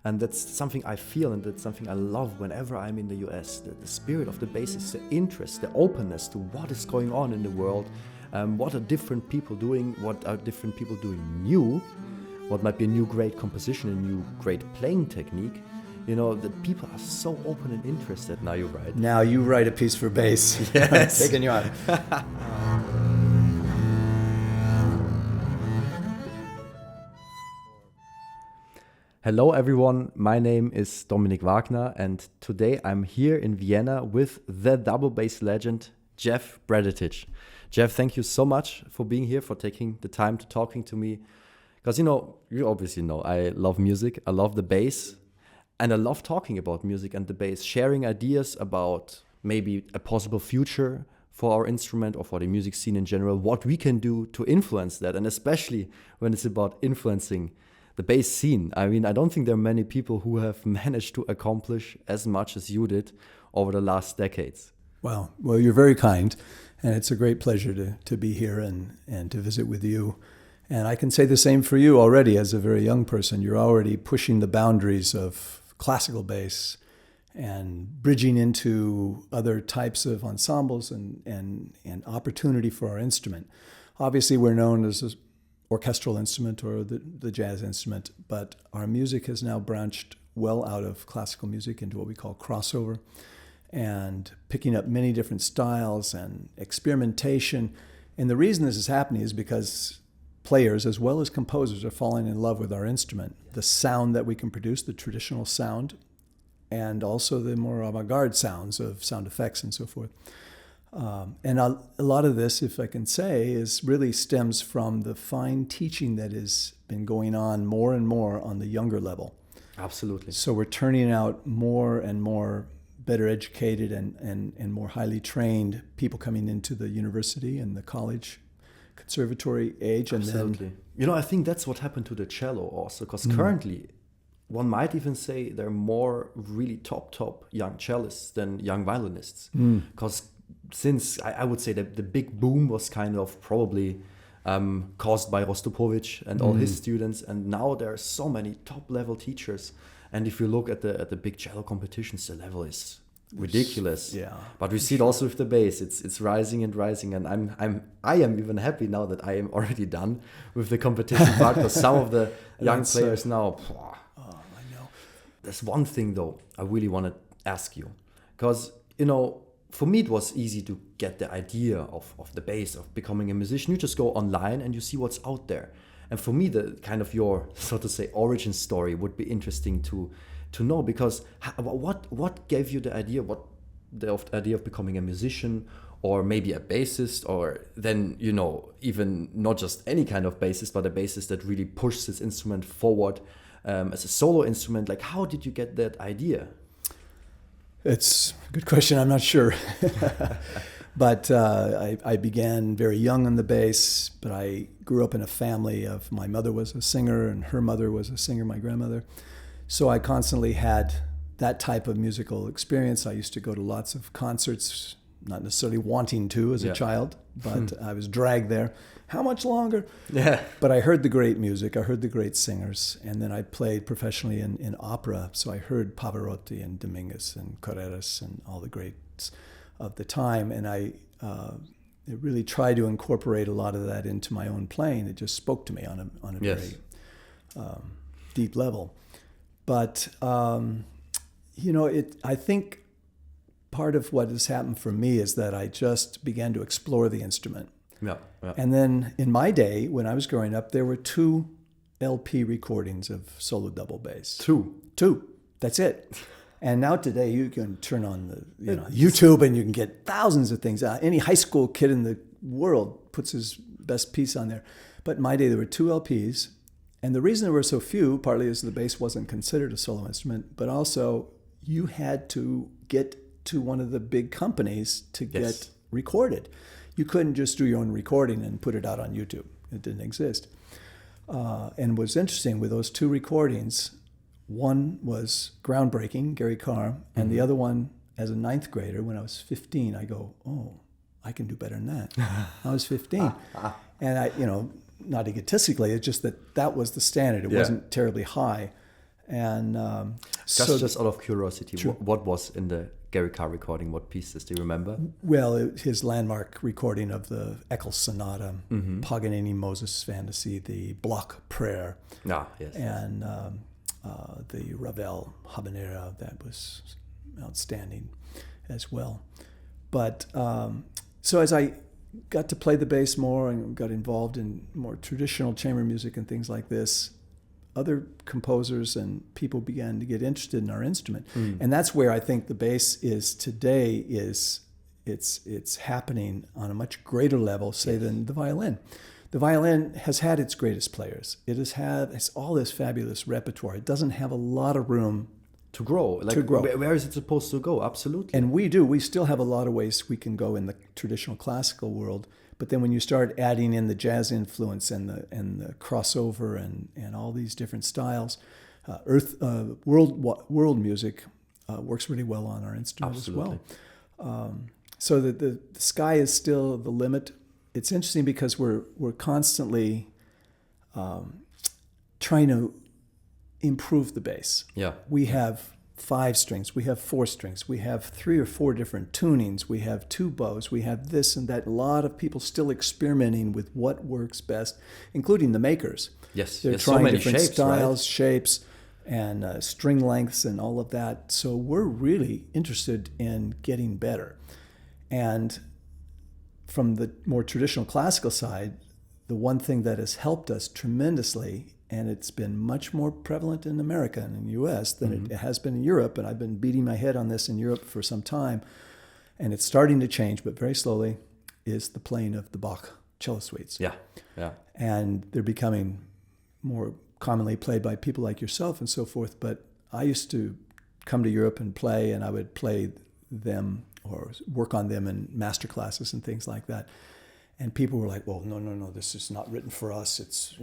And that's something I feel, and that's something I love whenever I'm in the US. The spirit of the bassist, the interest, the openness to what is going on in the world, what are different people doing, what are different people doing new, what might be a new great composition, a new great playing technique. You know, the people are so open and interested. Now you write. Now you write a piece for bass. Yes. Taking you on. Hello everyone, my name is Dominik Wagner, and today I'm here in Vienna with the double bass legend, Jeff Bradetich. Jeff, thank you so much for being here, for taking the time to talking to me. Because, you obviously know, I love music, I love the bass, and I love talking about music and the bass, sharing ideas about maybe a possible future for our instrument or for the music scene in general, what we can do to influence that, and especially when it's about influencing the bass scene. I mean, I don't think there are many people who have managed to accomplish as much as you did over the last decades. Well, you're very kind, and it's a great pleasure to be here and to visit with you. And I can say the same for you already as a very young person. You're already pushing the boundaries of classical bass and bridging into other types of ensembles and opportunity for our instrument. Obviously, we're known as an orchestral instrument or the jazz instrument, but our music has now branched well out of classical music into what we call crossover, and picking up many different styles and experimentation. And the reason this is happening is because players as well as composers are falling in love with our instrument, the sound that we can produce, the traditional sound, and also the more avant-garde sounds of sound effects and so forth. And a lot of this, if I can say, really stems from the fine teaching that has been going on more and more on the younger level. Absolutely. So we're turning out more and more better educated and more highly trained people coming into the university and the college conservatory age. And Absolutely. Then, I think that's what happened to the cello also, because currently one might even say there are more really top young cellists than young violinists. Because since I would say that the big boom was kind of probably caused by Rostropovich and all his students, and now there are so many top level teachers. And if you look at the big cello competitions, the level is ridiculous. Yeah. But we see it also with the bass. It's rising and rising, and I am even happy now that I am already done with the competition part, because some of the young players now. I know. There's one thing though I really want to ask you, because for me it was easy to get the idea of the bass, of becoming a musician. You just go online and you see what's out there. And for me, the kind of your, so to say, origin story would be interesting to know, because what gave you the idea, idea of becoming a musician, or maybe a bassist, or then, even not just any kind of bassist, but a bassist that really pushes his instrument forward as a solo instrument. Like, how did you get that idea? It's a good question. I'm not sure. But I began very young on the bass, but I grew up in a family of, my mother was a singer and her mother was a singer, my grandmother. So I constantly had that type of musical experience. I used to go to lots of concerts, not necessarily wanting to as a child, but I was dragged there. How much longer? Yeah. But I heard the great music. I heard the great singers. And then I played professionally in opera. So I heard Pavarotti and Dominguez and Carreras and all the greats of the time. And I really tried to incorporate a lot of that into my own playing. It just spoke to me on a very deep level. But, I think part of what has happened for me is that I just began to explore the instrument. Yeah. And then in my day, when I was growing up, there were 2 LP recordings of solo double bass. 2. That's it. And now today you can turn on the YouTube and you can get thousands of things. Any high school kid in the world puts his best piece on there. But in my day, there were 2 LPs. And the reason there were so few, partly is the bass wasn't considered a solo instrument, but also you had to get to one of the big companies to get recorded. You couldn't just do your own recording and put it out on YouTube. It didn't exist. And what's interesting with those 2 recordings, one was groundbreaking, Gary Carr, and the other one, as a 9th grader, when I was 15, I go, I can do better than that. I was 15. And I, not egotistically, it's just that was the standard. It wasn't terribly high. And just out of curiosity, what was in the Gary Carr recording? What pieces do you remember? Well, his landmark recording of the Eccles Sonata, Paganini Moses Fantasy, the Block Prayer, and the Ravel Habanera, that was outstanding as well. But so as I got to play the bass more and got involved in more traditional chamber music and things like this, other composers and people began to get interested in our instrument. And that's where I think the bass is today it's happening on a much greater level, say, than the violin. The violin has had its greatest players. It's all this fabulous repertoire. It doesn't have a lot of room to grow. Where is it supposed to go? Absolutely. And we still have a lot of ways we can go in the traditional classical world. But then when you start adding in the jazz influence and the crossover and all these different styles, world music works really well on our instrument as well. So the sky is still the limit. It's interesting because we're constantly trying to improve the bass. Yeah. We have 5 strings, we have 4 strings, we have 3 or 4 different tunings, we have 2 bows, we have this and that. A lot of people still experimenting with what works best, including the makers. Yes, they're trying so many different shapes, styles, right? shapes, and string lengths and all of that. So we're really interested in getting better. And from the more traditional classical side, the one thing that has helped us tremendously, and it's been much more prevalent in America and in the U.S. than it has been in Europe, and I've been beating my head on this in Europe for some time, and it's starting to change, but very slowly, is the playing of the Bach cello suites. Yeah. And they're becoming more commonly played by people like yourself and so forth, but I used to come to Europe and play, and I would play them or work on them in master classes and things like that. And people were like, well, no, this is not written for us. It's,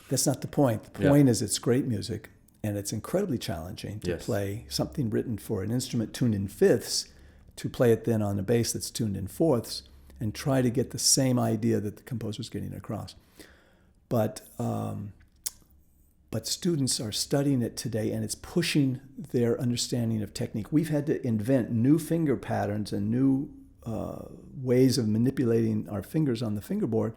that's not the point. The point is it's great music, and it's incredibly challenging to play something written for an instrument tuned in fifths, to play it then on a bass that's tuned in fourths, and try to get the same idea that the composer's getting across. But students are studying it today, and it's pushing their understanding of technique. We've had to invent new finger patterns and new ways of manipulating our fingers on the fingerboard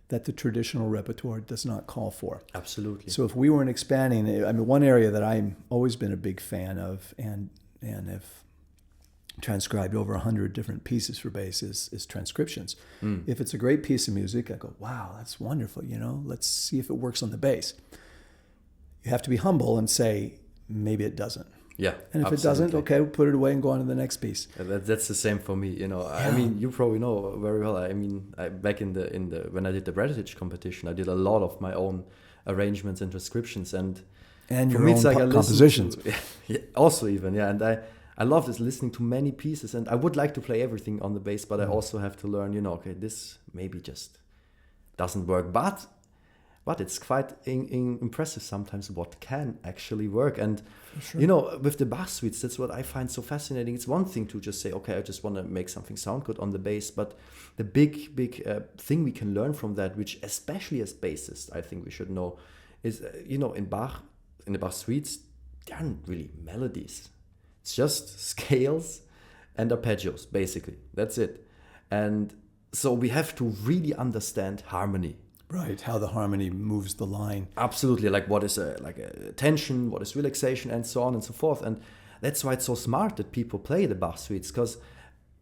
that the traditional repertoire does not call for. Absolutely. So if we weren't expanding, one area that I've always been a big fan of and have transcribed over 100 different pieces for bass is transcriptions. If it's a great piece of music, I go, wow, that's wonderful, let's see if it works on the bass. You have to be humble and say, maybe it doesn't. Yeah, and if it doesn't, okay, we'll put it away and go on to the next piece. That's the same for me. I mean, you probably know very well. I mean, back in the when I did the Bradetich competition, I did a lot of my own arrangements and transcriptions, and your own compositions. Also, even and I love this, listening to many pieces, and I would like to play everything on the bass, but I also have to learn. Okay, this maybe just doesn't work, but it's quite impressive sometimes what can actually work. And, with the Bach suites, that's what I find so fascinating. It's one thing to just say, okay, I just want to make something sound good on the bass. But the big thing we can learn from that, which especially as bassists, I think we should know, is, in the Bach suites, there aren't really melodies. It's just scales and arpeggios, basically. That's it. And so we have to really understand harmony. Right, how the harmony moves the line. Absolutely, like what is a tension, what is relaxation, and so on and so forth. And that's why it's so smart that people play the Bach suites, because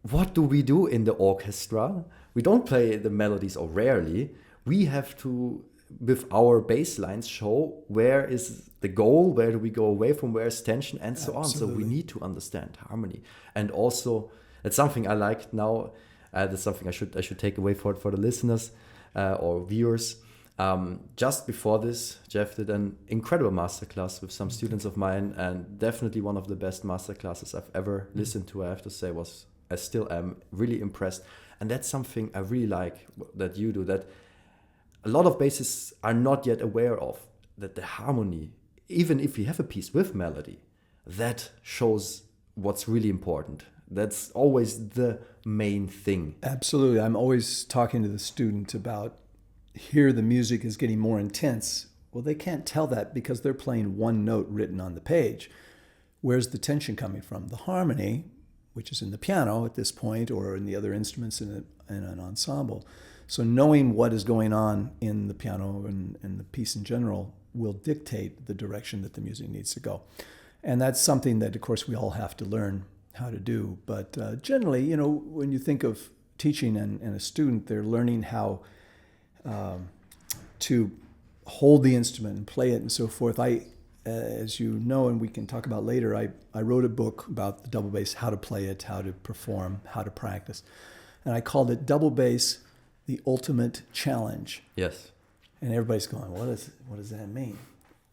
what do we do in the orchestra? We don't play the melodies, or rarely. We have to, with our bass lines, show where is the goal, where do we go away from, where is tension, and so on. So we need to understand harmony. And also, that's something I like now. That's something I should take away for the listeners. Or viewers. Just before this, Jeff did an incredible masterclass with some students of mine, and definitely one of the best masterclasses I've ever listened to. I have to say, I still am really impressed, and that's something I really like that you do. That a lot of bassists are not yet aware of, that the harmony, even if you have a piece with melody, that shows what's really important. That's always the main thing. Absolutely. I'm always talking to the student about, here the music is getting more intense. Well, they can't tell that because they're playing one note written on the page. Where's the tension coming from? The harmony, which is in the piano at this point, or in the other instruments in an ensemble. So knowing what is going on in the piano and the piece in general will dictate the direction that the music needs to go. And that's something that, of course, we all have to learn how to do. But generally, you know, when you think of teaching and a student, they're learning how to hold the instrument and play it and so forth. As you know, and we can talk about later, I wrote a book about the double bass, how to play it, how to perform, how to practice. And I called it Double Bass, the Ultimate Challenge. Yes. And everybody's going, what does that mean?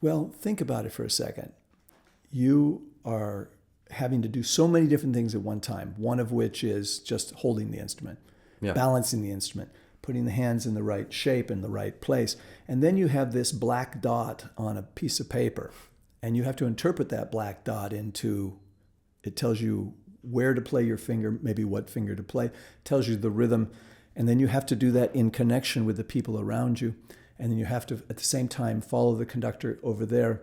Well, think about it for a second. You are having to do so many different things at one time, one of which is just holding the instrument, balancing the instrument, putting the hands in the right shape in the right place. And then you have this black dot on a piece of paper, and you have to interpret that black dot into, it tells you where to play your finger, maybe what finger to play, tells you the rhythm, and then you have to do that in connection with the people around you. And then you have to, at the same time, follow the conductor over there,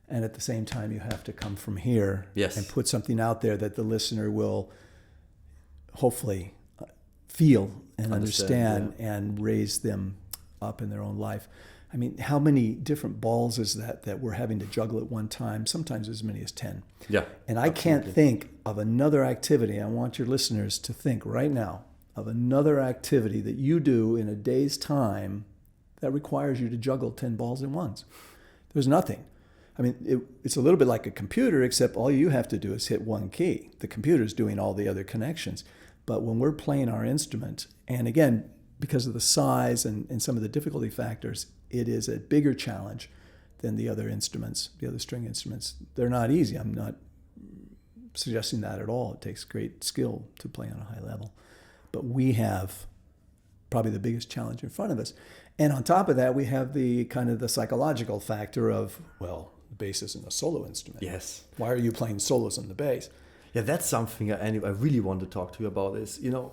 and at the same time, you have to come from here and put something out there that the listener will hopefully feel and understand and raise them up in their own life. I mean, how many different balls is that we're having to juggle at one time? Sometimes as many as 10. Yeah. And I can't think of another activity. I want your listeners to think right now of another activity that you do in a day's time that requires you to juggle 10 balls at once. There's nothing. I mean, it's a little bit like a computer, except all you have to do is hit one key. The computer's doing all the other connections. But when we're playing our instrument, and again, because of the size and some of the difficulty factors, it is a bigger challenge than the other instruments, the other string instruments. They're not easy. I'm not suggesting that at all. It takes great skill to play on a high level. But we have probably the biggest challenge in front of us. And on top of that, we have the kind of the psychological factor of, well, the bass isn't a solo instrument. Yes. Why are you playing solos on the bass? Yeah, that's something I really want to talk to you about is, you know,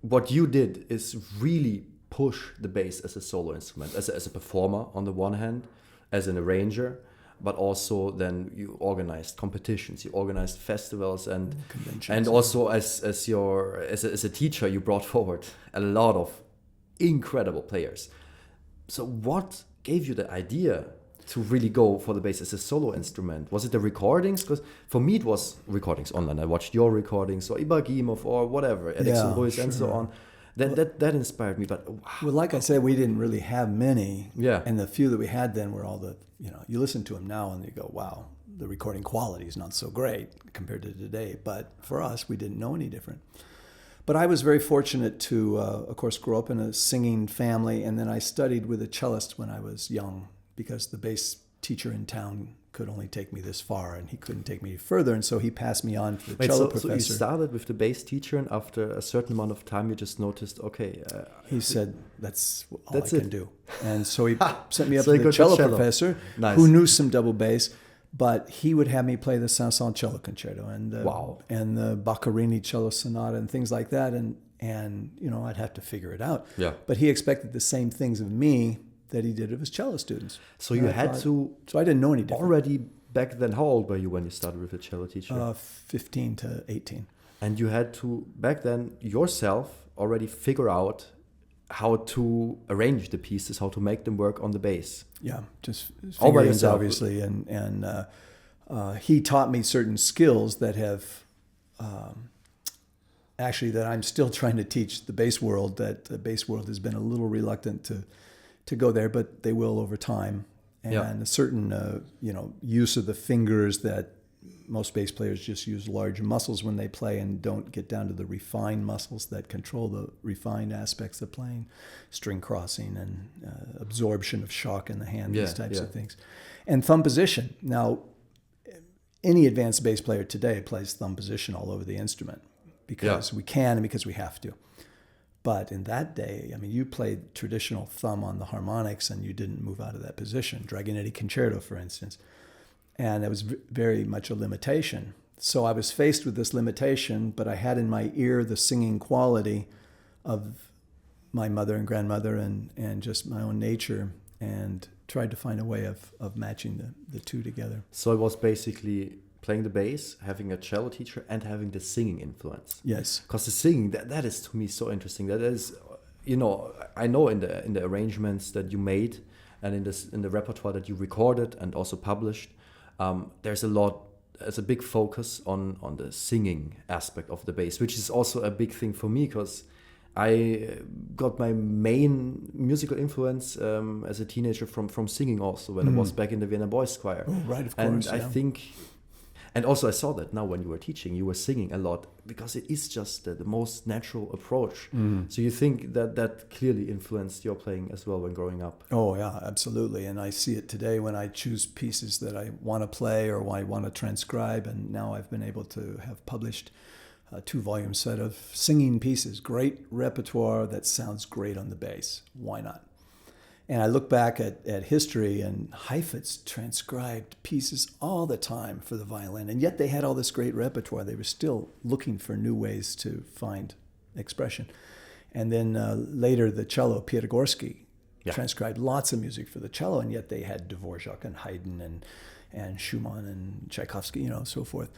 what you did is really push the bass as a solo instrument, as a performer on the one hand, as an arranger, but also then you organized competitions, you organized festivals and also as a teacher, you brought forward a lot of incredible players. So what gave you the idea to really go for the bass as a solo instrument? Was it the recordings? Because for me it was recordings online. I watched your recordings or Ibrahimov or whatever, Edison Ruiz and so on. That inspired me. But wow. Well, like I said, we didn't really have many. Yeah. And the few that we had then were all the, you know, you listen to them now and you go, wow, the recording quality is not so great compared to today. But for us, we didn't know any different. But I was very fortunate to, of course, grow up in a singing family. And then I studied with a cellist when I was young because the bass teacher in town could only take me this far and he couldn't take me further. And so he passed me on to the cello professor. So you started with the bass teacher and after a certain amount of time you just noticed, okay. He said, that's all I can do. And so he sent me up so to the cello professor who knew some double bass. But he would have me play the Saint-Saëns cello concerto and the Boccherini cello sonata and things like that. And you know, I'd have to figure it out. Yeah. But he expected the same things of me that he did of his cello students. So you had to... So I didn't know any different. Already back then, how old were you when you started with a cello teacher? 15 to 18. And you had to, back then, yourself already figure out how to arrange the pieces, how to make them work on the bass. Yeah, just figurines, obviously. And he taught me certain skills that have... actually, that I'm still trying to teach the bass world, that the bass world has been a little reluctant to go there, but they will over time. And a certain, use of the fingers that most bass players just use large muscles when they play and don't get down to the refined muscles that control the refined aspects of playing, string crossing and absorption of shock in the hand, these types of things. And thumb position. Now, any advanced bass player today plays thumb position all over the instrument because we can and because we have to. But in that day, I mean, you played traditional thumb on the harmonics and you didn't move out of that position. Dragonetti Concerto, for instance. And it was very much a limitation. So I was faced with this limitation, but I had in my ear the singing quality of my mother and grandmother and just my own nature. and tried to find a way of matching the two together. So it was basically playing the bass, having a cello teacher, and having the singing influence. Yes. Because the singing, that is to me so interesting. That is, I know in the arrangements that you made and in the repertoire that you recorded and also published, there's a big focus on the singing aspect of the bass, which is also a big thing for me because I got my main musical influence as a teenager from singing also when I was back in the Vienna Boys Choir. Oh, right, of and course. I think, and also I saw that now when you were teaching, you were singing a lot because it is just the most natural approach. So you think that clearly influenced your playing as well when growing up? Oh, yeah, absolutely. And I see it today when I choose pieces that I want to play or I want to transcribe. And now I've been able to have published a 2-volume set of singing pieces. Great repertoire that sounds great on the bass. Why not? And I look back at history, and Heifetz transcribed pieces all the time for the violin, and yet they had all this great repertoire. They were still looking for new ways to find expression. And then later, the cello, Piatigorsky, transcribed lots of music for the cello, and yet they had Dvorak and Haydn and Schumann and Tchaikovsky, so forth.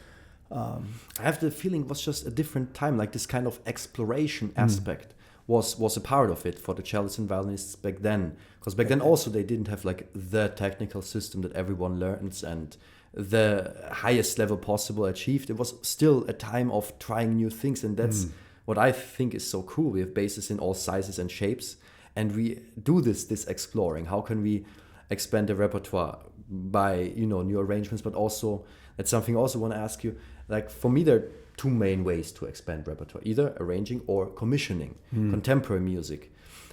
I have the feeling it was just a different time, like this kind of exploration aspect was a part of it for the cellists and violinists back then. Because back then also they didn't have like the technical system that everyone learns and the highest level possible achieved. It was still a time of trying new things, and that's what I think is so cool. We have basses in all sizes and shapes, and we do this exploring. How can we expand the repertoire by new arrangements, but also that's something I also want to ask you. Like for me, there are two main ways to expand repertoire: either arranging or commissioning contemporary music.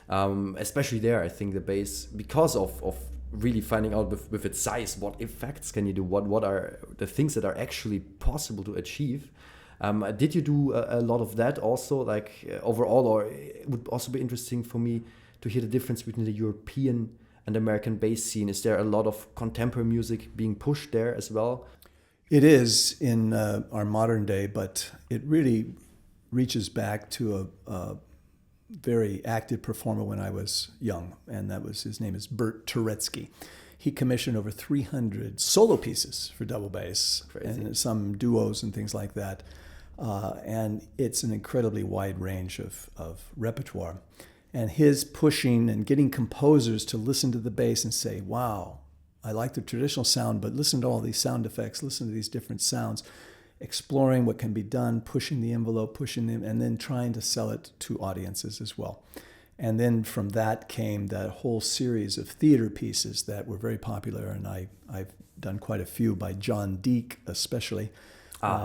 Especially there, I think the bass, because of really finding out with its size, what effects can you do? What are the things that are actually possible to achieve? Did you do a lot of that also, like overall, or it would also be interesting for me to hear the difference between the European and American bass scene? Is there a lot of contemporary music being pushed there as well? It is in our modern day, but it really reaches back to a very active performer when I was young, and his name is Bert Turetsky. He commissioned over 300 solo pieces for double bass. Crazy. And some duos and things like that. And it's an incredibly wide range of repertoire. And his pushing and getting composers to listen to the bass and say, wow, I like the traditional sound, but listen to all these sound effects, listen to these different sounds, exploring what can be done, pushing the envelope, pushing them, and then trying to sell it to audiences as well. And then from that came that whole series of theater pieces that were very popular, and I've done quite a few by John Deek especially.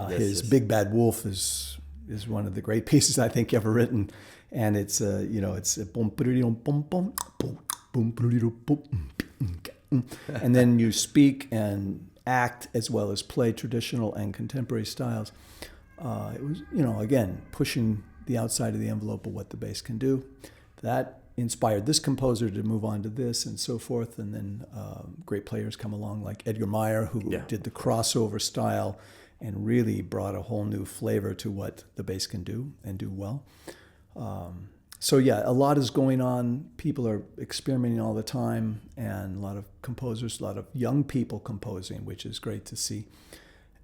His Big Bad Wolf is one of the great pieces I think ever written, and it's and then you speak and act as well as play traditional and contemporary styles. It was, again, pushing the outside of the envelope of what the bass can do. That inspired this composer to move on to this and so forth. And then great players come along like Edgar Meyer, who did the crossover style and really brought a whole new flavor to what the bass can do and do well. So a lot is going on. People are experimenting all the time, and a lot of composers, a lot of young people composing, which is great to see.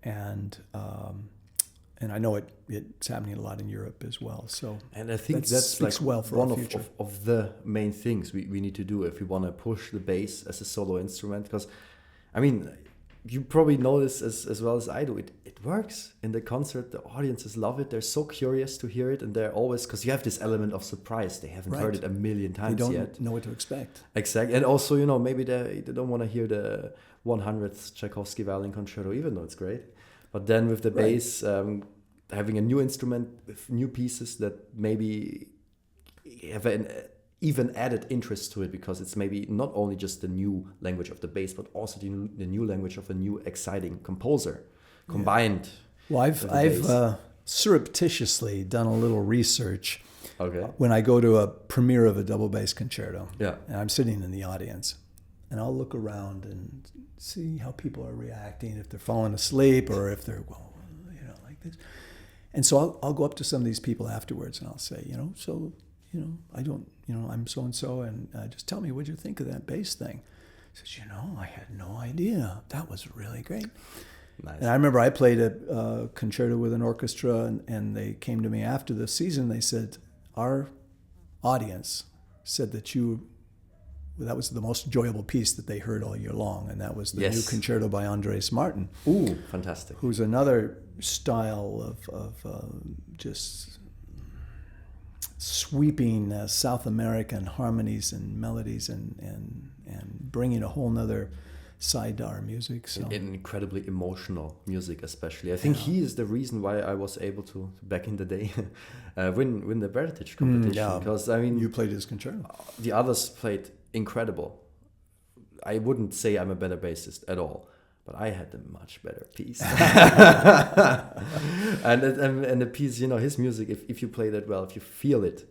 And I know it's happening a lot in Europe as well. So, and I think that's like well for one our future. of the main things we need to do if we want to push the bass as a solo instrument. Because, I mean, you probably know this as well as I do. It works in the concert. The audiences love it. They're so curious to hear it, and they're always, because you have this element of surprise. They haven't heard it a million times yet. They don't know what to expect. Exactly, and also maybe they don't want to hear the 100th Tchaikovsky violin concerto, even though it's great. But then with the bass, having a new instrument with new pieces that maybe have an even added interest to it, because it's maybe not only just the new language of the bass, but also the new language of a new exciting composer combined. Well, I've surreptitiously done a little research. Okay. When I go to a premiere of a double bass concerto, and I'm sitting in the audience, and I'll look around and see how people are reacting, if they're falling asleep or if they're like this. And so I'll go up to some of these people afterwards and I'll say, I don't, I'm so-and-so, and just tell me, what'd you think of that bass thing? He says, I had no idea. That was really great. Nice. And I remember I played a concerto with an orchestra, and they came to me after the season. They said, our audience said that that was the most enjoyable piece that they heard all year long, and that was the new concerto by Andres Martin. Ooh, fantastic. Who's another style of just sweeping South American harmonies and melodies and bringing a whole nother side to our music. So incredibly emotional music, especially. I think he is the reason why I was able to, back in the day, win the Bradetich competition. Because you played his concerto. The others played incredible. I wouldn't say I'm a better bassist at all, but I had a much better piece. and the piece, his music, if you play that well, if you feel it.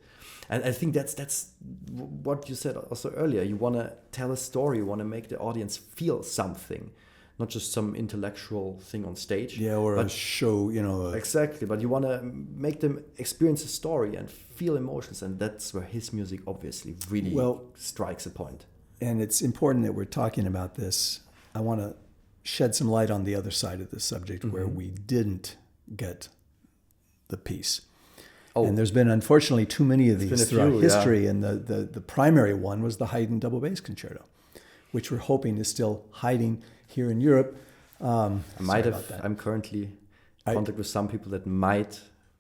And I think that's what you said also earlier. You want to tell a story. You want to make the audience feel something, not just some intellectual thing on stage. Yeah, or a show, Exactly, but you want to make them experience a story and feel emotions. And that's where his music obviously really strikes a point. And it's important that we're talking about this. I want to shed some light on the other side of the subject where we didn't get the piece. And there's been, unfortunately, too many of these throughout history. Yeah. And the primary one was the Haydn double bass concerto, which we're hoping is still hiding here in Europe. I'm currently in contact with some people that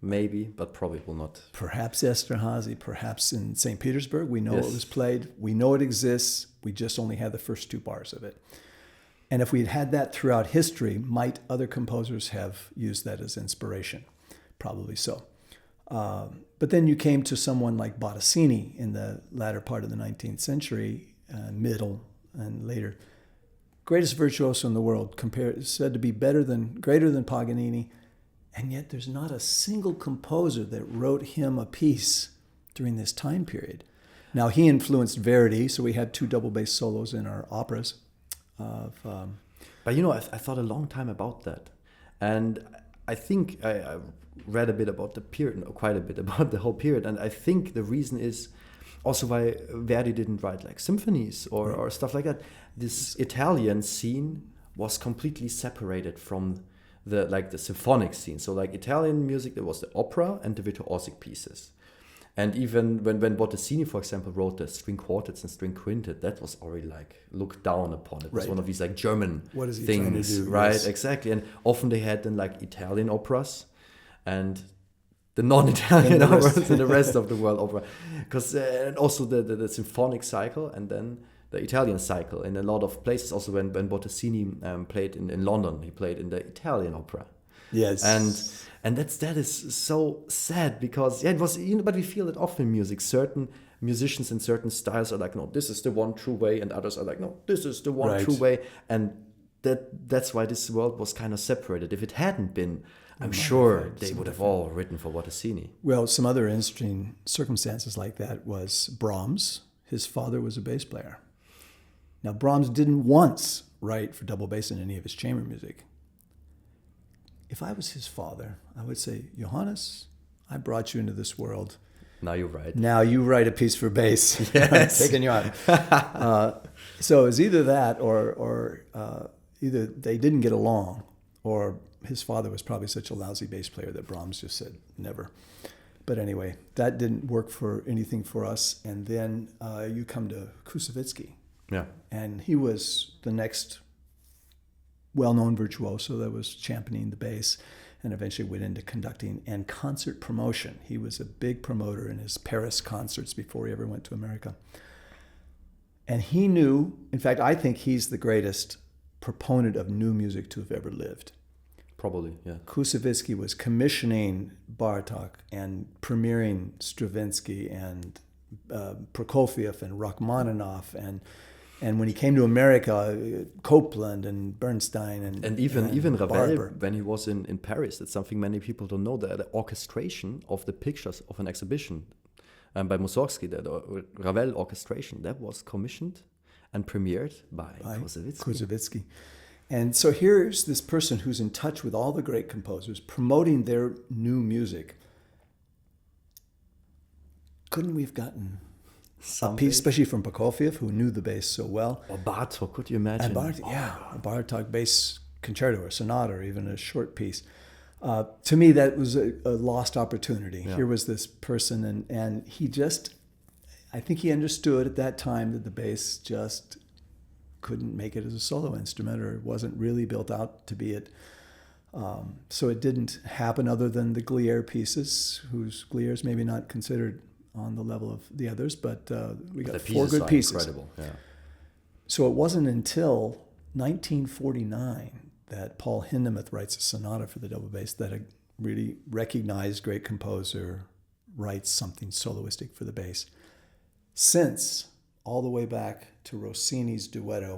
maybe, but probably will not. Perhaps Esterhazy, perhaps in St. Petersburg. We know it was played. We know it exists. We just only had the first 2 bars of it. And if we'd had that throughout history, might other composers have used that as inspiration? Probably so. But then you came to someone like Bottesini in the latter part of the 19th century, middle and later. Greatest virtuoso in the world, said to be greater than Paganini, and yet there's not a single composer that wrote him a piece during this time period. Now, he influenced Verdi, so we had 2 double bass solos in our operas. But I thought a long time about that, and I think I read a bit about the period, quite a bit about the whole period, and I think the reason is also why Verdi didn't write like symphonies or stuff like that. This Italian scene was completely separated from the symphonic scene. So like Italian music, there was the opera and the virtuosic pieces. And even when Bottesini, for example, wrote the string quartets and string quintet, that was already like looked down upon. It was one of these like German what is he things, trying to do? Right? Yes. Exactly. And often they had then like Italian operas and the non-Italian operas in the rest of the world opera, because and also the symphonic cycle and then the Italian cycle in a lot of places. Also when Bottesini played in London, he played in the Italian opera. Yes. And that is so sad because it was, but we feel it often in music. Certain musicians in certain styles are like, no, this is the one true way, and others are like, no, this is the one true way. And that's why this world was kind of separated. If it hadn't been, I'm sure they would have all written for Bottesini. Well, some other interesting circumstances like that was Brahms. His father was a bass player. Now, Brahms didn't once write for double bass in any of his chamber music. If I was his father, I would say, Johannes, I brought you into this world. Now you write. Now you write a piece for bass. Yes. Taking you out. So it was either that or either they didn't get along, or his father was probably such a lousy bass player that Brahms just said never. But anyway, that didn't work for anything for us. And then you come to Kusevitsky. Yeah. And he was the next well-known virtuoso that was championing the bass and eventually went into conducting and concert promotion. He was a big promoter in his Paris concerts before he ever went to America. And he knew, in fact, I think he's the greatest proponent of new music to have ever lived. Probably, yeah. Kusevitsky was commissioning Bartók and premiering Stravinsky and Prokofiev and Rachmaninoff and when he came to America, Copland and Bernstein and even Ravel, Barber. when he was in Paris, that's something many people don't know. The orchestration of the pictures of an exhibition by Mussorgsky, the Ravel orchestration, that was commissioned and premiered by Kusevitsky. And so here's this person who's in touch with all the great composers, promoting their new music. couldn't we have gotten Some a piece, bass. especially from Prokofiev, who knew the bass so well? Or Bartok, could you imagine? And a Bartok bass concerto or sonata or even a short piece. To me, that was a lost opportunity. Yeah. Here was this person, and he just, I think he understood at that time that the bass just couldn't make it as a solo instrument, or it wasn't really built out to be it. So it didn't happen, other than the Glier pieces, whose Glier's maybe not considered on the level of the others, but we got The 4 good are pieces. incredible. Yeah. So it wasn't until 1949 that Paul Hindemith writes a sonata for the double bass, that a really recognized great composer writes something soloistic for the bass. Since all the way back to Rossini's duetto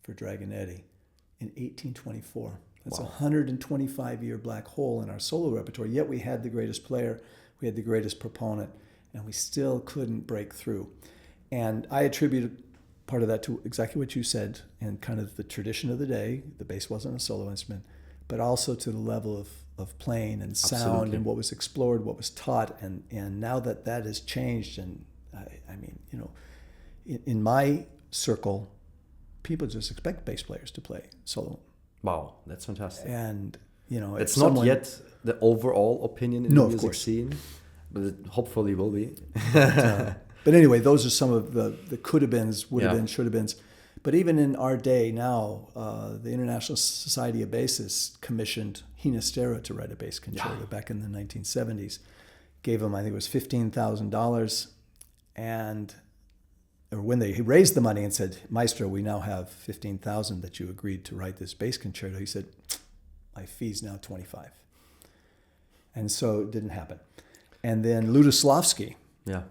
for Dragonetti in 1824. That's a 125-year black hole in our solo repertoire, yet we had the greatest player, we had the greatest proponent, and we still couldn't break through. And I attribute part of that to exactly what you said, and kind of the tradition of the day. The bass wasn't a solo instrument, but also to the level of playing and sound. Absolutely. And what was explored, what was taught. And now that has changed, and I mean, you know, in my circle, people just expect bass players to play solo. Wow, that's fantastic. And, you know, It's not yet the overall opinion in No, the of music course. scene, but it hopefully will be. But anyway, those are some of the could have beens, would have Yeah. been, should have beens. But even in our day now, the International Society of Bassists commissioned Hinestero to write a bass concerto back in the 1970s. Gave him, I think it was $15,000. And or when he raised the money and said, "Maestro, we now have 15,000 that you agreed to write this bass concerto," he said, "My fee's now 25." And so it didn't happen. And then Ludoslavsky, Yeah.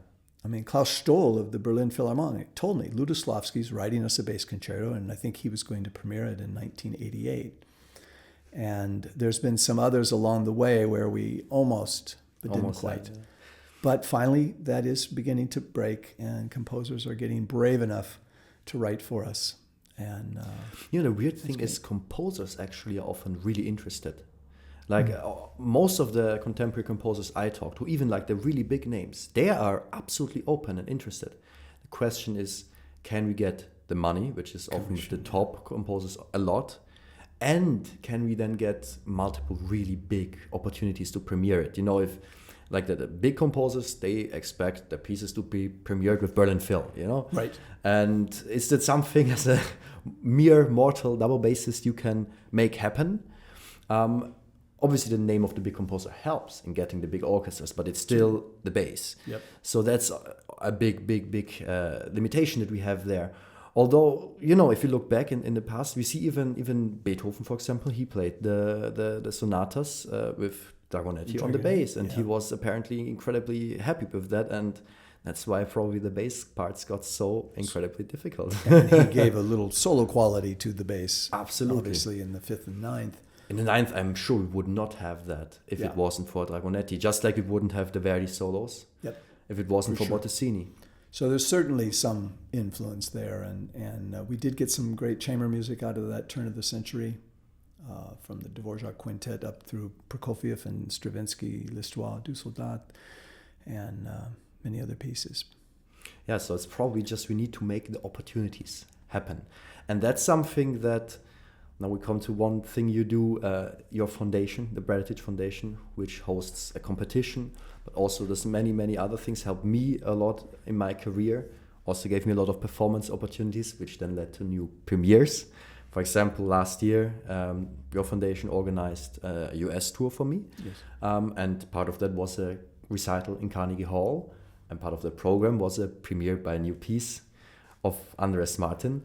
I mean, Klaus Stoll of the Berlin Philharmonic told me Ludoslavsky's writing us a bass concerto, and I think he was going to premiere it in 1988. And there's been some others along the way where we almost, but didn't quite. had, yeah. But finally, that is beginning to break, and composers are getting brave enough to write for us. And You know, the weird thing is composers actually are often really interested. Like most of the contemporary composers I talk to, even like the really big names, they are absolutely open and interested. The question is, can we get the money, which is often with the top composers a lot, and can we then get multiple really big opportunities to premiere it? You know, if like the big composers, they expect the pieces to be premiered with Berlin Phil, you know? Right. And is that something as a mere mortal double bassist you can make happen? Obviously, the name of the big composer helps in getting the big orchestras, but it's still the bass. Yep. So that's a big limitation that we have there. Although, you know, if you look back in the past, we see even Beethoven, for example, he played the sonatas with Dragonetti on the bass, and he was apparently incredibly happy with that, and that's why probably the bass parts got so incredibly difficult. And he gave a little solo quality to the bass. Absolutely. Obviously, in the 5th and 9th. In the 9th, I'm sure we would not have that if it wasn't for Dragonetti, just like we wouldn't have the Verdi solos if it wasn't for Bottesini. So there's certainly some influence there, and we did get some great chamber music out of that turn of the century, from the Dvorak Quintet up through Prokofiev and Stravinsky, L'Histoire du Soldat, and many other pieces. Yeah, so it's probably just we need to make the opportunities happen. And that's something that, now we come to one thing you do, your foundation, the Bradetich Foundation, which hosts a competition, but also does many other things, helped me a lot in my career, also gave me a lot of performance opportunities, which then led to new premieres. For example, last year, your foundation organized a US tour for me. Yes. And part of that was a recital in Carnegie Hall, and part of the program was a premiere by a new piece of Andres Martin.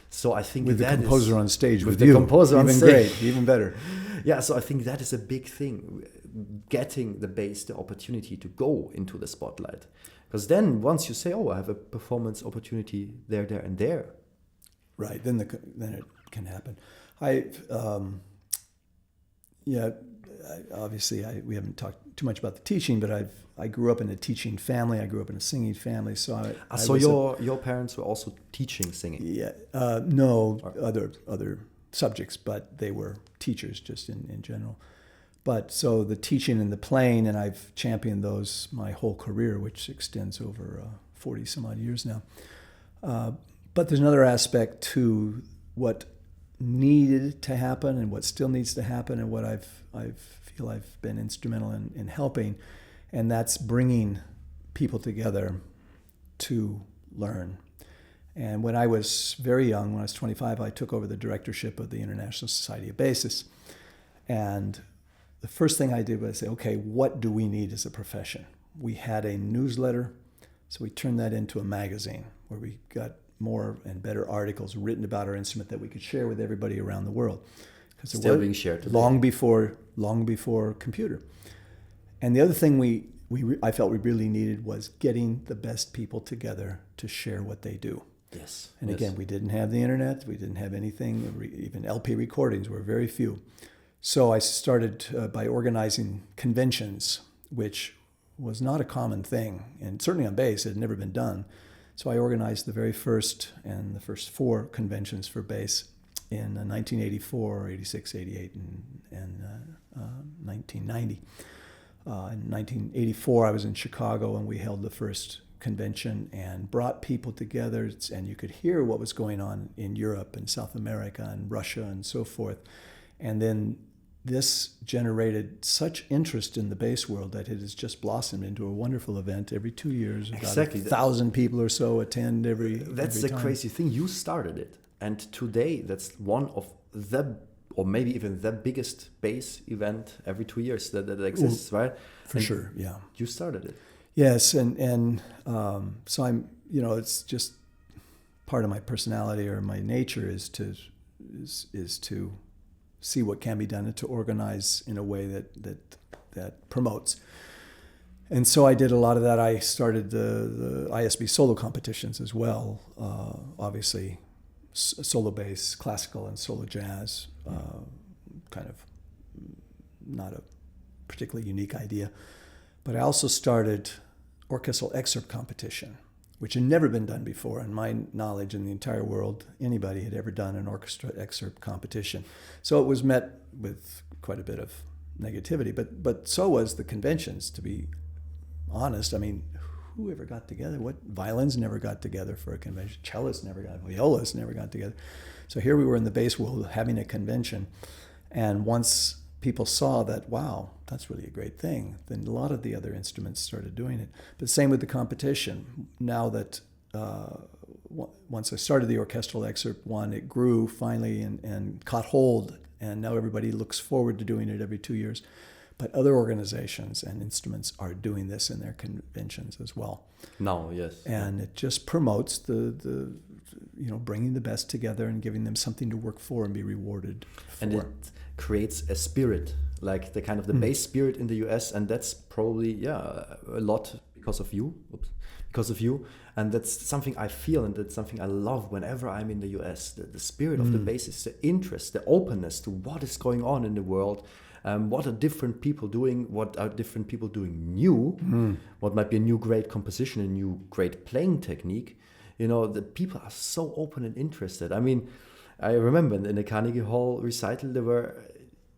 So I think with the that composer is, on stage with with the you, composer on even stage. great, even better. Yeah, so I think that is a big thing, getting the bass the opportunity to go into the spotlight. Because then once you say, oh, I have a performance opportunity there, and there. Right, then it can happen. Obviously we haven't talked too much about the teaching, but I grew up in a teaching family. I grew up in a singing family, so So your parents were also teaching singing? Yeah, no, other subjects, but they were teachers just in general. But so the teaching and the playing, and I've championed those my whole career, which extends over 40 some odd years now. But there's another aspect to what needed to happen and what still needs to happen, and what I feel I've been instrumental in helping, and that's bringing people together to learn. And when I was very young, when I was 25, I took over the directorship of the International Society of Bassists. And the first thing I did was say, okay, what do we need as a profession? We had a newsletter, so we turned that into a magazine where we got more and better articles written about our instrument that we could share with everybody around the world. Still being shared today. Long before computer. And the other thing I felt we really needed was getting the best people together to share what they do. Yes. And again, we didn't have the internet. We didn't have anything. Even LP recordings were very few. So I started by organizing conventions, which was not a common thing. And certainly on bass, it had never been done. So I organized the very first and the first 4 conventions for bass in 1984, 86, 88, and 1990. In 1984, I was in Chicago, and we held the first convention and brought people together, and you could hear what was going on in Europe and South America and Russia and so forth. And then this generated such interest in the bass world that it has just blossomed into a wonderful event every 2 years. Exactly. About 1,000 people or so attend every That's every the time. crazy thing. You started it. And today, that's one of the, or maybe even the biggest bass event every 2 years that exists, right? For sure, yeah. You started it. Yes, and so I'm, it's just part of my personality or my nature is to see what can be done and to organize in a way that promotes. And so I did a lot of that. I started the ISB solo competitions as well, obviously solo bass, classical, and solo jazz, kind of not a particularly unique idea. But I also started orchestral excerpt competition, which had never been done before. In my knowledge, in the entire world, anybody had ever done an orchestra excerpt competition. So it was met with quite a bit of negativity, but so was the conventions, to be honest. I mean, who ever got together? What violins never got together for a convention? Cellists never got, violas never got together. So here we were in the bass world having a convention, and once people saw that, wow, that's really a great thing, then a lot of the other instruments started doing it. But same with the competition. Now that once I started the orchestral excerpt one, it grew finally and caught hold, and now everybody looks forward to doing it every 2 years. But other organizations and instruments are doing this in their conventions as well. Now, yes. And it just promotes the bringing the best together and giving them something to work for and be rewarded for. And it creates a spirit, like the kind of the bass spirit in the US, and that's probably a lot because of you. And that's something I feel, and that's something I love whenever I'm in the US. The spirit of the bassist, the interest, the openness to what is going on in the world. What are different people doing? What are different people doing new? What might be a new great composition, a new great playing technique? The people are so open and interested. I mean, I remember in the Carnegie Hall recital, there were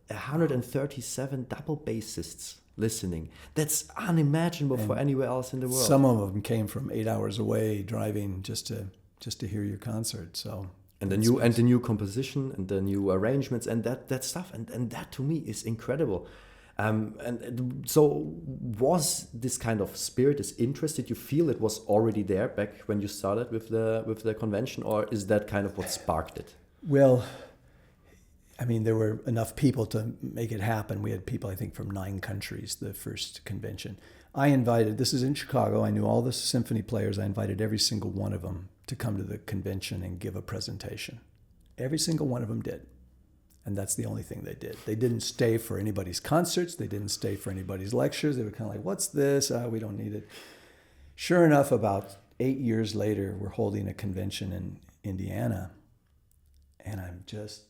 137 double bassists listening. That's unimaginable for anywhere else in the world. Some of them came from 8 hours away driving just to hear your concert. So. And the new composition and the new arrangements and that stuff and that to me is incredible. And so was this kind of spirit, this interest, did you feel it was already there back when you started with the convention, or is that kind of what sparked it? Well, I mean, there were enough people to make it happen. We had people, I think, from 9 countries, the first convention. This is in Chicago, I knew all the symphony players. I invited every single one of them to come to the convention and give a presentation. Every single one of them did. And that's the only thing they did. They didn't stay for anybody's concerts. They didn't stay for anybody's lectures. They were kind of like, what's this? We don't need it. Sure enough, about 8 years later, we're holding a convention in Indiana. And I'm just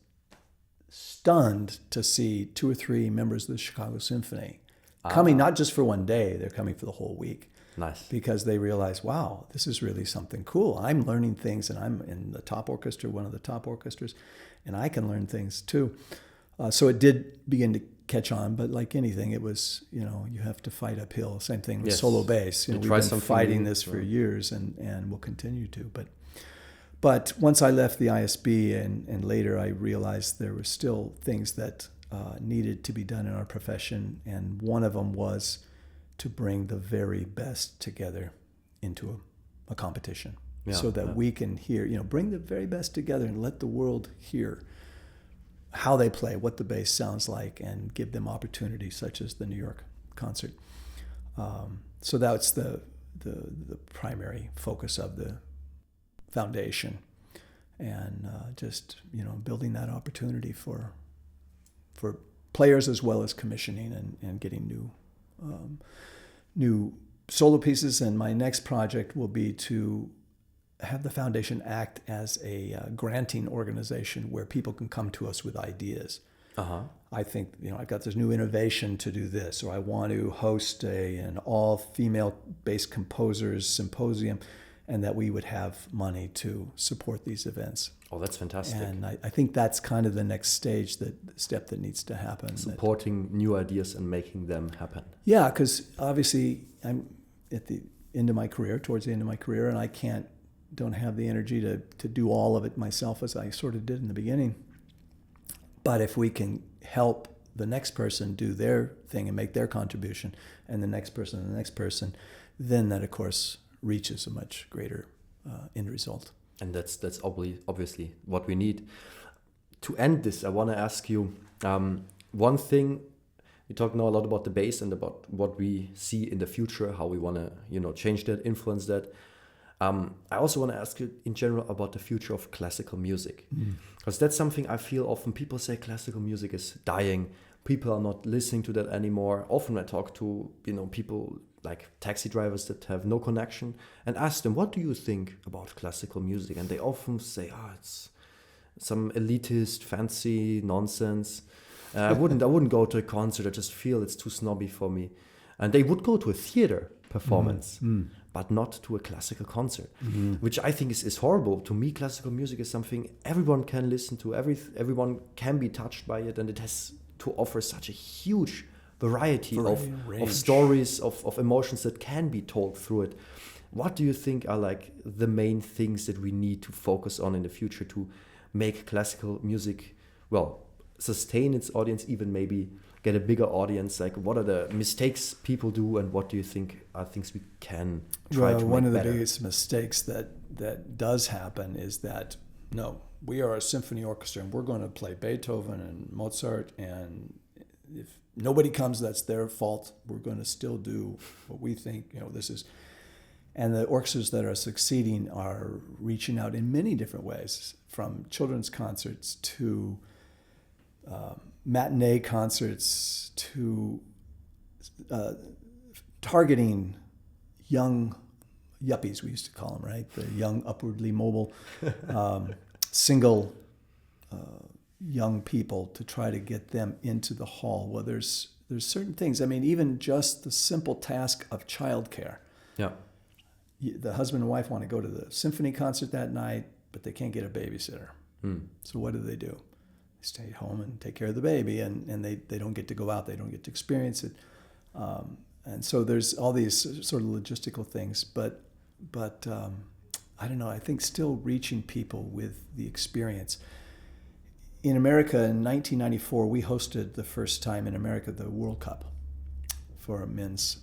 stunned to see 2 or 3 members of the Chicago Symphony coming not just for one day, they're coming for the whole week. Nice. Because they realize, wow, this is really something cool. I'm learning things, and I'm in the top orchestra, one of the top orchestras, and I can learn things too. So it did begin to catch on, but like anything, it was, you have to fight uphill. Same thing with Yes. solo bass. We've been fighting this for years and will continue to. But once I left the ISB and later I realized there were still things that needed to be done in our profession. And one of them was to bring the very best together into a competition so that we can hear, bring the very best together and let the world hear how they play, what the bass sounds like, and give them opportunities such as the New York concert. So that's the primary focus of the foundation, and just building that opportunity for players as well as commissioning and getting new solo pieces. And my next project will be to have the foundation act as a granting organization where people can come to us with ideas. I think, I've got this new innovation to do this, or I want to host an all-female based composers symposium, and that we would have money to support these events. Oh, that's fantastic. And I think that's kind of the next step that needs to happen. Supporting new ideas and making them happen. Yeah, because obviously I'm at the end of my career, towards the end of my career, and I don't have the energy to do all of it myself as I sort of did in the beginning. But if we can help the next person do their thing and make their contribution, and the next person, then that, of course, reaches a much greater end result. And that's obviously what we need. To end this, I want to ask you one thing. We talk now a lot about the bass and about what we see in the future, how we want to change that, influence that. I also want to ask you in general about the future of classical music, because that's something I feel often people say classical music is dying. People are not listening to that anymore. Often I talk to people like taxi drivers that have no connection and ask them, what do you think about classical music? And they often say, it's some elitist, fancy nonsense. I wouldn't go to a concert. I just feel it's too snobby for me. And they would go to a theater performance, but not to a classical concert, which I think is horrible. To me, classical music is something everyone can listen to, everyone can be touched by it, and it has to offer such a huge variety of stories, of emotions that can be told through it. What do you think are like the main things that we need to focus on in the future to make classical music, sustain its audience, even maybe get a bigger audience? Like, what are the mistakes people do, and what do you think are things we can try to make better? One of the biggest mistakes that does happen is that, no, we are a symphony orchestra and we're going to play Beethoven and Mozart, and if nobody comes, that's their fault. We're going to still do what we think, this is. And the orchestras that are succeeding are reaching out in many different ways, from children's concerts to matinee concerts to targeting young yuppies, we used to call them, right? The young, upwardly mobile, single young people, to try to get them into the hall. Well, there's certain things. I mean, even just the simple task of childcare. Yeah. The husband and wife want to go to the symphony concert that night, but they can't get a babysitter. So what do? They stay home and take care of the baby, and they don't get to go out. They don't get to experience it. And so there's all these sort of logistical things. But I don't know. I think still reaching people with the experience. In America, in 1994, we hosted the first time in America the World Cup for men's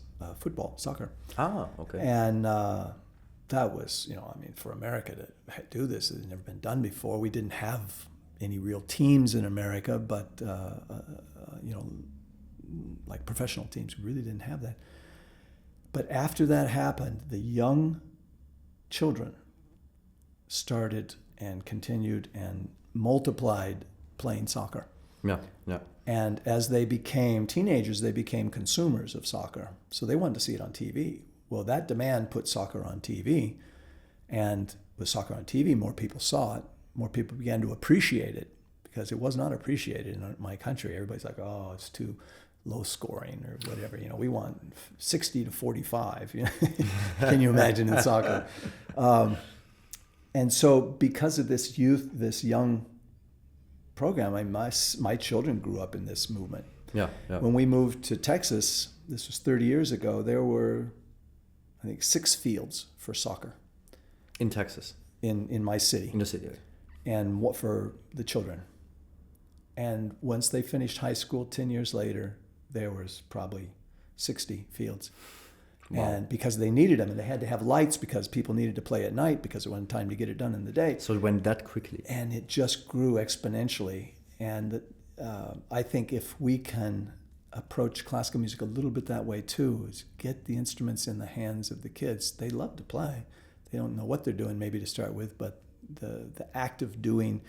soccer. Okay. And that was, for America to do this, it had never been done before. We didn't have any real teams in America, but, like professional teams, we really didn't have that. But after that happened, the young children started and continued and multiplied playing soccer. Yeah. And as they became teenagers, they became consumers of soccer. So they wanted to see it on TV. Well, that demand put soccer on TV. And with soccer on TV, more people saw it. More people began to appreciate it, because it was not appreciated in my country. Everybody's like, oh, it's too low scoring or whatever. We want 60 to 45. Can you imagine in soccer? And so because of this young program. My children grew up in this movement. Yeah, yeah. When we moved to Texas, this was 30 years ago, there were, I think, 6 fields for soccer. In Texas? In my city. In the city. And what for the children. And once they finished high school, 10 years later, there was probably 60 fields. Wow. And because they needed them, and they had to have lights because people needed to play at night because there wasn't time to get it done in the day. So it went that quickly. And it just grew exponentially. And I think if we can approach classical music a little bit that way too, is get the instruments in the hands of the kids. They love to play. They don't know what they're doing maybe to start with, but the act of doing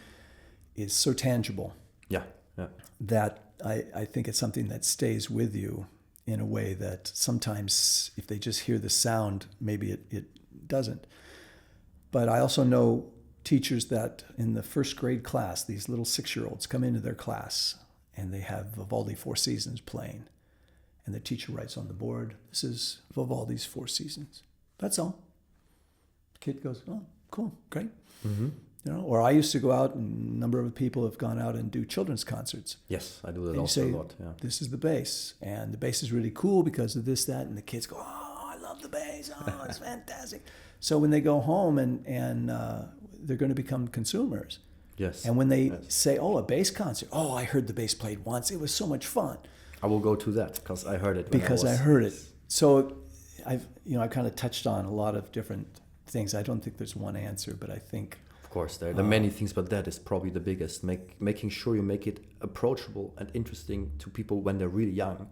is so tangible. Yeah, yeah. That I think it's something that stays with you in a way that sometimes if they just hear the sound, maybe it doesn't. But I also know teachers that in the first grade class, these little 6-year-olds come into their class and they have Vivaldi Four Seasons playing. And the teacher writes on the board, this is Vivaldi's Four Seasons. That's all. The kid goes, oh, cool, great. Mm-hmm. You know, or I used to go out, and a number of people have gone out and do children's concerts. Yes, I do that and also say, a lot. Yeah. This is the bass, and the bass is really cool because of this, that, and the kids go, oh, I love the bass, oh, it's fantastic. So when they go home and they're going to become consumers. Yes. And when they say, oh, a bass concert, oh, I heard the bass played once, it was so much fun. I will go to that because I heard it. I heard it. So I've kind of touched on a lot of different things. I don't think there's one answer, but I think. Of course, there are many things, but that is probably the biggest. Making sure you make it approachable and interesting to people when they're really young,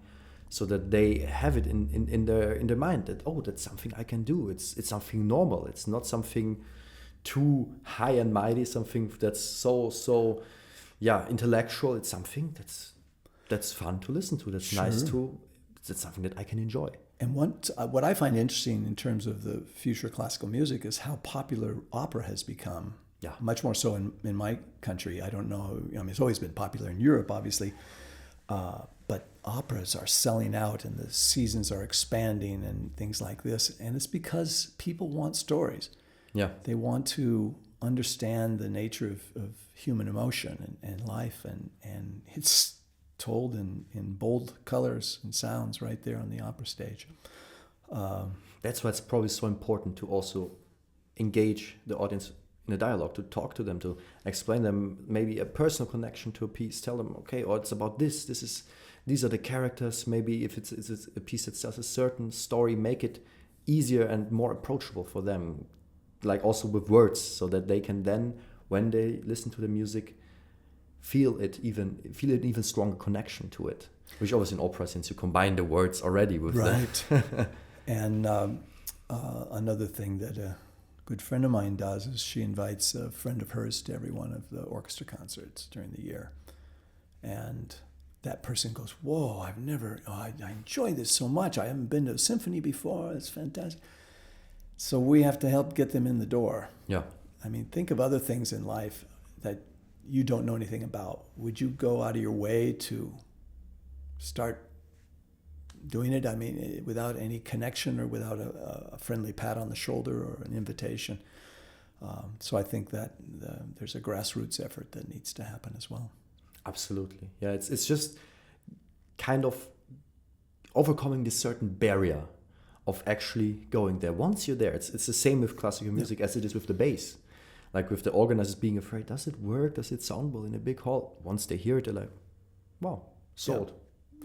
so that they have it in their mind that, oh, that's something I can do. It's something normal. It's not something too high and mighty. Something that's so intellectual. It's something that's fun to listen to. That's nice to. That's something that I can enjoy. And what I find interesting in terms of the future of classical music is how popular opera has become. Yeah. Much more so in my country. I don't know. I mean, it's always been popular in Europe, obviously. But operas are selling out and the seasons are expanding and things like this. And it's because people want stories. Yeah. They want to understand the nature of human emotion and life. And it's told in bold colors and sounds right there on the opera stage. That's why it's probably so important to also engage the audience in a dialogue, to talk to them, to explain them maybe a personal connection to a piece, tell them, okay, or it's about this, these are the characters, maybe if it's a piece that tells a certain story, make it easier and more approachable for them, like also with words, so that they can then, when they listen to the music, feel an even stronger connection to it, which obviously in opera, since you combine the words already with right. And another thing that a good friend of mine does is she invites a friend of hers to every one of the orchestra concerts during the year. And that person goes, whoa, I enjoy this so much. I haven't been to a symphony before. It's fantastic. So we have to help get them in the door. Yeah. I mean, think of other things in life that you don't know anything about. Would you go out of your way to start doing it? I mean, without any connection or without a friendly pat on the shoulder or an invitation. So I think that there's a grassroots effort that needs to happen as well. Absolutely. Yeah, it's just kind of overcoming this certain barrier of actually going there. Once you're there, it's the same with classical music as it is with the bass. Like with the organizers being afraid, does it work? Does it sound well in a big hall? Once they hear it, they're like, wow, sold.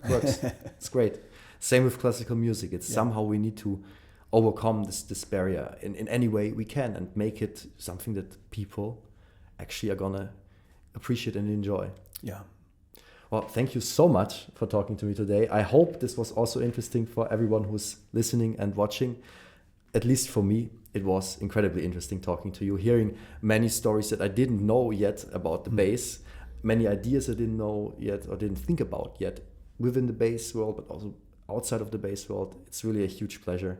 Yeah. Works. It's great. Same with classical music. It's somehow we need to overcome this barrier in any way we can and make it something that people actually are going to appreciate and enjoy. Yeah. Well, thank you so much for talking to me today. I hope this was also interesting for everyone who's listening and watching. At least for me, it was incredibly interesting talking to you, hearing many stories that I didn't know yet about the bass, many ideas I didn't know yet or didn't think about yet within the bass world, but also outside of the bass world. It's really a huge pleasure.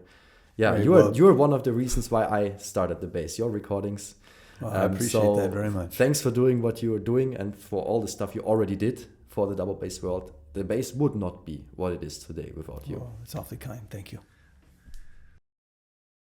Yeah, you're one of the reasons why I started the bass, your recordings. Well, I appreciate that very much. Thanks for doing what you are doing and for all the stuff you already did for the double bass world. The bass would not be what it is today without you. Oh, it's awfully kind. Thank you.